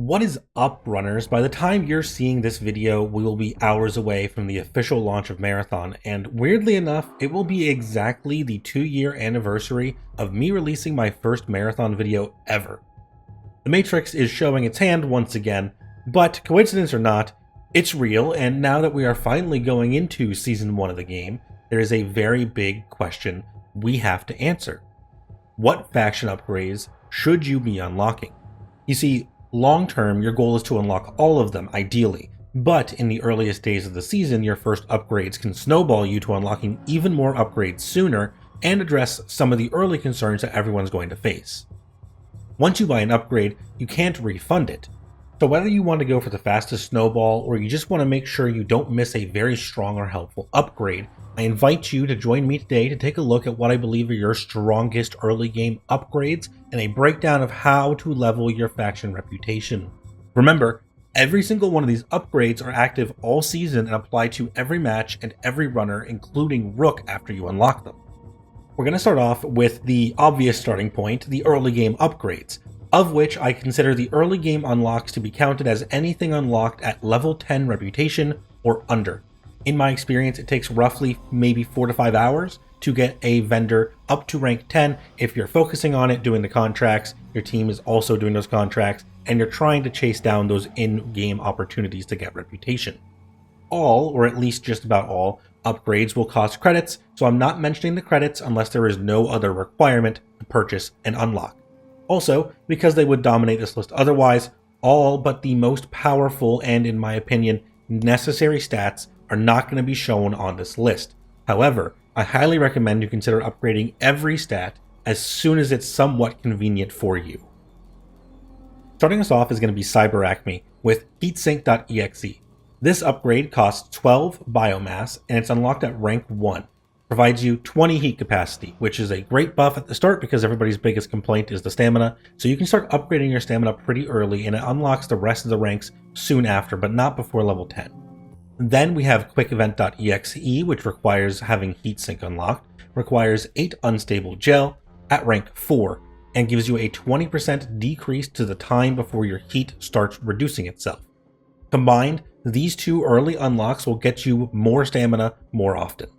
What is up, runners? By the time you're seeing this video, we will be hours away from the official launch of Marathon, and weirdly enough, it will be exactly the 2-year anniversary of me releasing my first Marathon video ever. The Matrix is showing its hand once again, but coincidence or not, it's real, and now that we are finally going into Season 1 of the game, there is a very big question we have to answer. What faction upgrades should you be unlocking? You see, long term, your goal is to unlock all of them, ideally, but in the earliest days of the season, your first upgrades can snowball you to unlocking even more upgrades sooner and address some of the early concerns that everyone's going to face. Once you buy an upgrade, you can't refund it. So whether you want to go for the fastest snowball or you just want to make sure you don't miss a very strong or helpful upgrade, I invite you to join me today to take a look at what I believe are your strongest early game upgrades and a breakdown of how to level your faction reputation. Remember, every single one of these upgrades are active all season and apply to every match and every runner, including Rook, after you unlock them. We're going to start off with the obvious starting point, the early game upgrades, of which I consider the early game unlocks to be counted as anything unlocked at level 10 reputation or under. In my experience, it takes roughly maybe 4 to 5 hours to get a vendor up to rank 10 if you're focusing on it, doing the contracts, your team is also doing those contracts, and you're trying to chase down those in-game opportunities to get reputation. All, or at least just about all, upgrades will cost credits, so I'm not mentioning the credits unless there is no other requirement to purchase and unlock. Also, because they would dominate this list otherwise, all but the most powerful and, in my opinion, necessary stats are not going to be shown on this list. However, I highly recommend you consider upgrading every stat as soon as it's somewhat convenient for you. Starting us off is going to be Cyber Acme with heatsink.exe. This upgrade costs 12 biomass and it's unlocked at rank 1. Provides you 20 heat capacity, which is a great buff at the start because everybody's biggest complaint is the stamina, so you can start upgrading your stamina pretty early and it unlocks the rest of the ranks soon after, but not before level 10. Then we have quickevent.exe, which requires having heatsink unlocked, requires 8 unstable gel at rank 4, and gives you a 20% decrease to the time before your heat starts reducing itself. Combined, these two early unlocks will get you more stamina more often.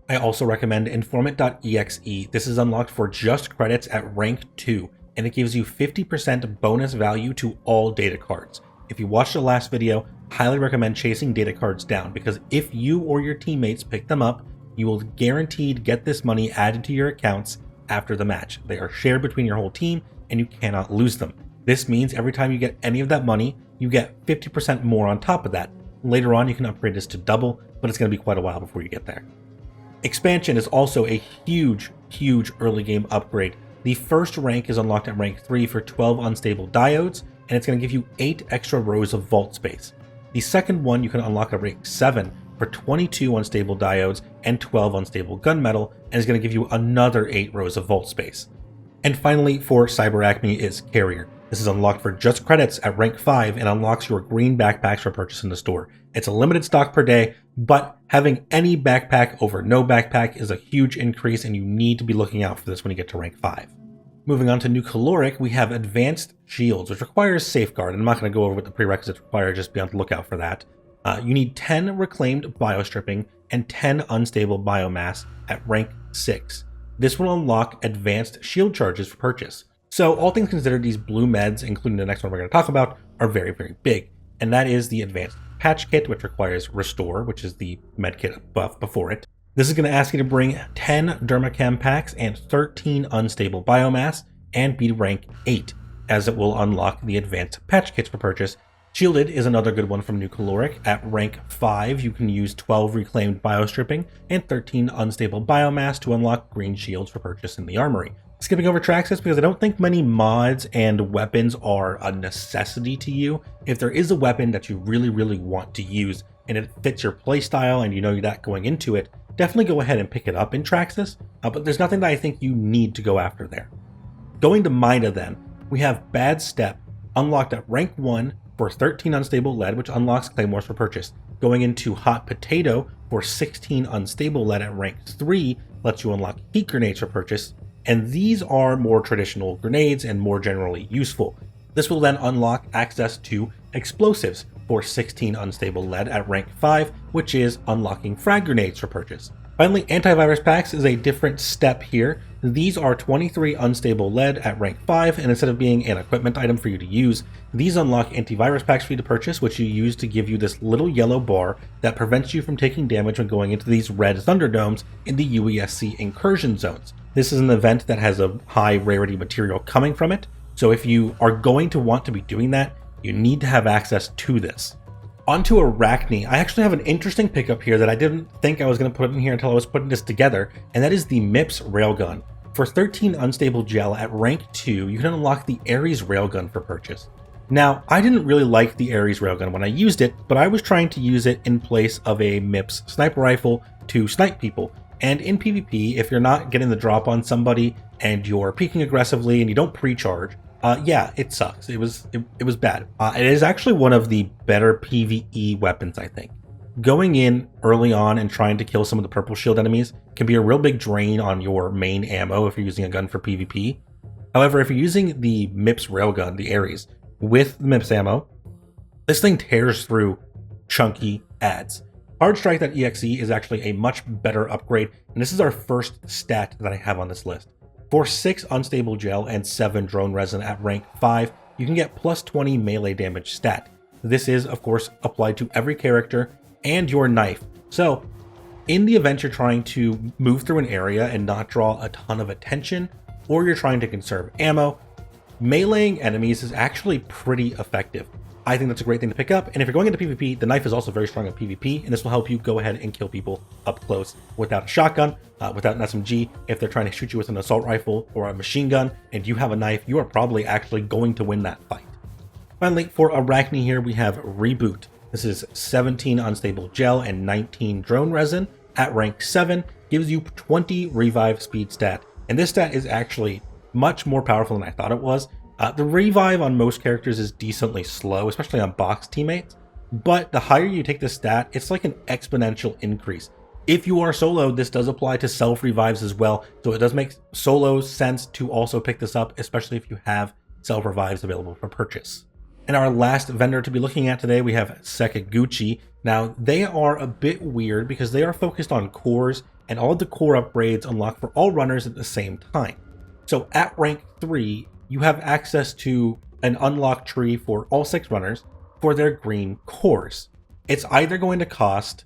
I also recommend informant.exe. This is unlocked for just credits at rank 2, and it gives you 50% bonus value to all data cards. If you watched the last video, highly recommend chasing data cards down, because if you or your teammates pick them up, you will guaranteed get this money added to your accounts after the match. They are shared between your whole team, and you cannot lose them. This means every time you get any of that money, you get 50% more on top of that. Later on, you can upgrade this to double, but it's going to be quite a while before you get there. Expansion is also a huge early game upgrade. The first rank is unlocked at rank 3 for 12 unstable diodes, and it's going to give you 8 extra rows of vault space. The second one you can unlock at rank 7 for 22 unstable diodes and 12 unstable gunmetal, and is going to give you another 8 rows of vault space. And finally, for Cyber Acme is Carrier. This is unlocked for just credits at rank 5 and unlocks your green backpacks for purchase in the store. It's a limited stock per day, but having any backpack over no backpack is a huge increase, and you need to be looking out for this when you get to rank 5. Moving on to New Caloric, we have Advanced Shields, which requires Safeguard. And I'm not going to go over what the prerequisites require, just be on the lookout for that. You need 10 reclaimed biostripping and 10 unstable biomass at rank 6. This will unlock advanced shield charges for purchase. So all things considered, these blue meds, including the next one we're going to talk about, are very big. And that is the Advanced Patch Kit, which requires Restore, which is the medkit buff before it. This is going to ask you to bring 10 Dermachem packs and 13 unstable biomass and be rank 8, as it will unlock the Advanced Patch Kits for purchase. Shielded is another good one from New Caloric. At rank 5, you can use 12 reclaimed biostripping and 13 unstable biomass to unlock green shields for purchase in the Armory. Skipping over Traxxas because I don't think many mods and weapons are a necessity to you. If there is a weapon that you really want to use and it fits your playstyle and you know you're not going into it, definitely go ahead and pick it up in Traxxas, but there's nothing that I think you need to go after there. Going to Mida then, we have Bad Step, unlocked at rank 1 for 13 unstable lead, which unlocks claymores for purchase. Going into Hot Potato for 16 unstable lead at rank 3 lets you unlock heat grenades for purchase, and these are more traditional grenades and more generally useful. This will then unlock access to explosives for 16 unstable lead at rank 5, which is unlocking frag grenades for purchase. Finally, antivirus packs is a different step here. These are 23 unstable lead at rank 5, and instead of being an equipment item for you to use, these unlock antivirus packs for you to purchase, which you use to give you this little yellow bar that prevents you from taking damage when going into these red Thunderdomes in the UESC incursion zones. This is an event that has a high rarity material coming from it, so if you are going to want to be doing that, you need to have access to this. Onto Arachne, I actually have an interesting pickup here that I didn't think I was going to put in here until I was putting this together, and that is the MIPS Railgun. For 13 unstable gel at rank 2, you can unlock the Ares Railgun for purchase. Now, I didn't really like the Ares Railgun when I used it, but I was trying to use it in place of a MIPS sniper rifle to snipe people. And in PvP, if you're not getting the drop on somebody and you're peeking aggressively and you don't pre-charge, yeah, it sucks. It was bad. It is actually one of the better PvE weapons, I think. Going in early on and trying to kill some of the purple shield enemies can be a real big drain on your main ammo if you're using a gun for PvP. However, if you're using the MIPS railgun, the Ares, with the MIPS ammo, this thing tears through chunky ads. Hardstrike.exe is actually a much better upgrade, and this is our first stat that I have on this list. For 6 unstable gel and 7 drone resin at rank 5, you can get plus 20 melee damage stat. This is, of course, applied to every character and your knife. So, in the event you're trying to move through an area and not draw a ton of attention, or you're trying to conserve ammo, meleeing enemies is actually pretty effective. I think that's a great thing to pick up, and if you're going into PvP, the knife is also very strong in PvP, and this will help you go ahead and kill people up close without a shotgun, without an SMG. If they're trying to shoot you with an assault rifle or a machine gun, and you have a knife, you are probably actually going to win that fight. Finally, for Arachne here, we have Reboot. This is 17 unstable gel and 19 drone resin at rank 7, gives you 20 revive speed stat, and this stat is actually much more powerful than I thought it was. The revive on most characters is decently slow, especially on box teammates, but the higher you take the stat, it's like an exponential increase. If you are soloed, this does apply to self-revives as well, so it does make solo sense to also pick this up, especially if you have self-revives available for purchase. And our last vendor to be looking at today, we have Sekiguchi. Now, they are a bit weird because they are focused on cores, and all of the core upgrades unlock for all runners at the same time. So at rank 3, you have access to an unlock tree for all 6 runners for their green cores. It's either going to cost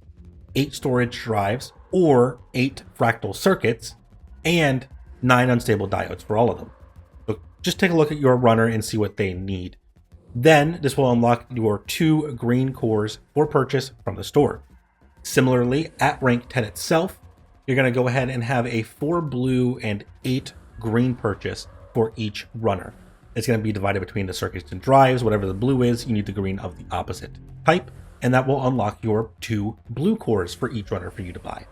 8 storage drives or 8 fractal circuits and 9 unstable diodes for all of them. So just take a look at your runner and see what they need. Then this will unlock your 2 green cores for purchase from the store. Similarly, at rank 10 itself, you're going to go ahead and have a 4 blue and 8 green purchase for each runner. It's going to be divided between the circuits and drives. Whatever the blue is, you need the green of the opposite type, and that will unlock your 2 blue cores for each runner for you to buy.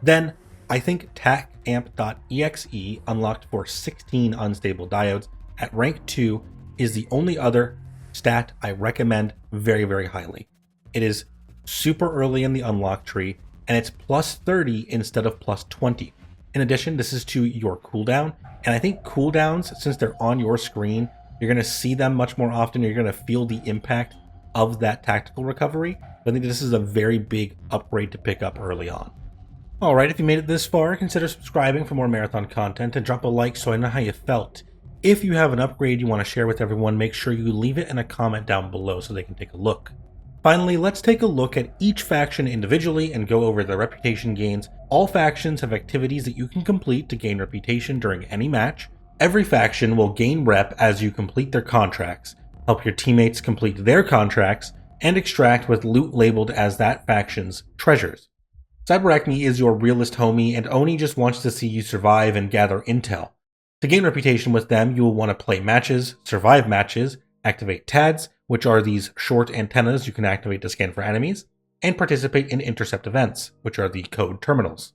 Then, I think TACamp.exe unlocked for 16 unstable diodes at rank 2 is the only other stat I recommend very, very highly. It is super early in the unlock tree, and it's plus 30 instead of plus 20. In addition, this is to your cooldown, and I think cooldowns, since they're on your screen, you're going to see them much more often. You're going to feel the impact of that tactical recovery. I think this is a very big upgrade to pick up early on. Alright, if you made it this far, consider subscribing for more marathon content and drop a like so I know how you felt. If you have an upgrade you want to share with everyone, make sure you leave it in a comment down below so they can take a look. Finally, let's take a look at each faction individually and go over their reputation gains. All factions have activities that you can complete to gain reputation during any match. Every faction will gain rep as you complete their contracts, help your teammates complete their contracts, and extract with loot labeled as that faction's treasures. Cyberacne is your realist homie, and Oni just wants to see you survive and gather intel. To gain reputation with them, you will want to play matches, survive matches, activate TADs, which are these short antennas you can activate to scan for enemies, and participate in intercept events, which are the code terminals.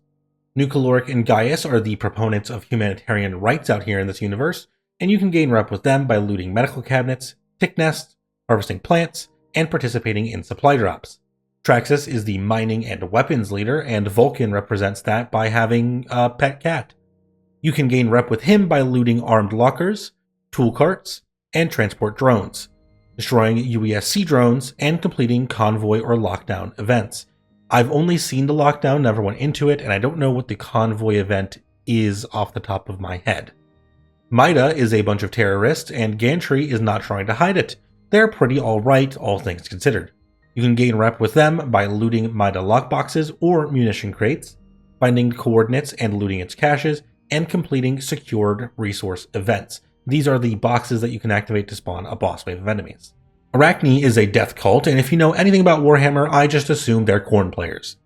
Nucaloric and Gaius are the proponents of humanitarian rights out here in this universe, and you can gain rep with them by looting medical cabinets, tick nests, harvesting plants, and participating in supply drops. Traxxas is the mining and weapons leader, and Vulcan represents that by having a pet cat. You can gain rep with him by looting armed lockers, tool carts, and transport drones, destroying UESC drones, and completing convoy or lockdown events. I've only seen the lockdown, never went into it, and I don't know what the convoy event is off the top of my head. Mida is a bunch of terrorists, and Gantry is not trying to hide it. They're pretty alright, all things considered. You can gain rep with them by looting Mida lockboxes or munition crates, finding coordinates and looting its caches, and completing secured resource events. These are the boxes that you can activate to spawn a boss wave of enemies. Arachne is a death cult, and if you know anything about Warhammer, I just assume they're corn players.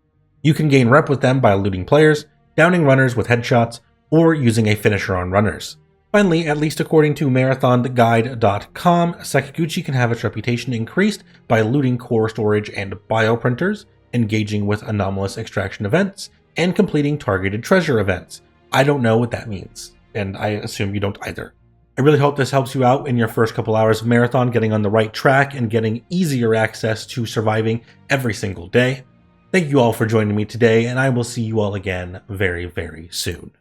You can gain rep with them by looting players, downing runners with headshots, or using a finisher on runners. Finally, at least according to marathonguide.com, Sakaguchi can have its reputation increased by looting core storage and bioprinters, engaging with anomalous extraction events, and completing targeted treasure events. I don't know what that means, and I assume you don't either. I really hope this helps you out in your first couple hours of Marathon, getting on the right track and getting easier access to surviving every single day. Thank you all for joining me today, and I will see you all again very, very soon.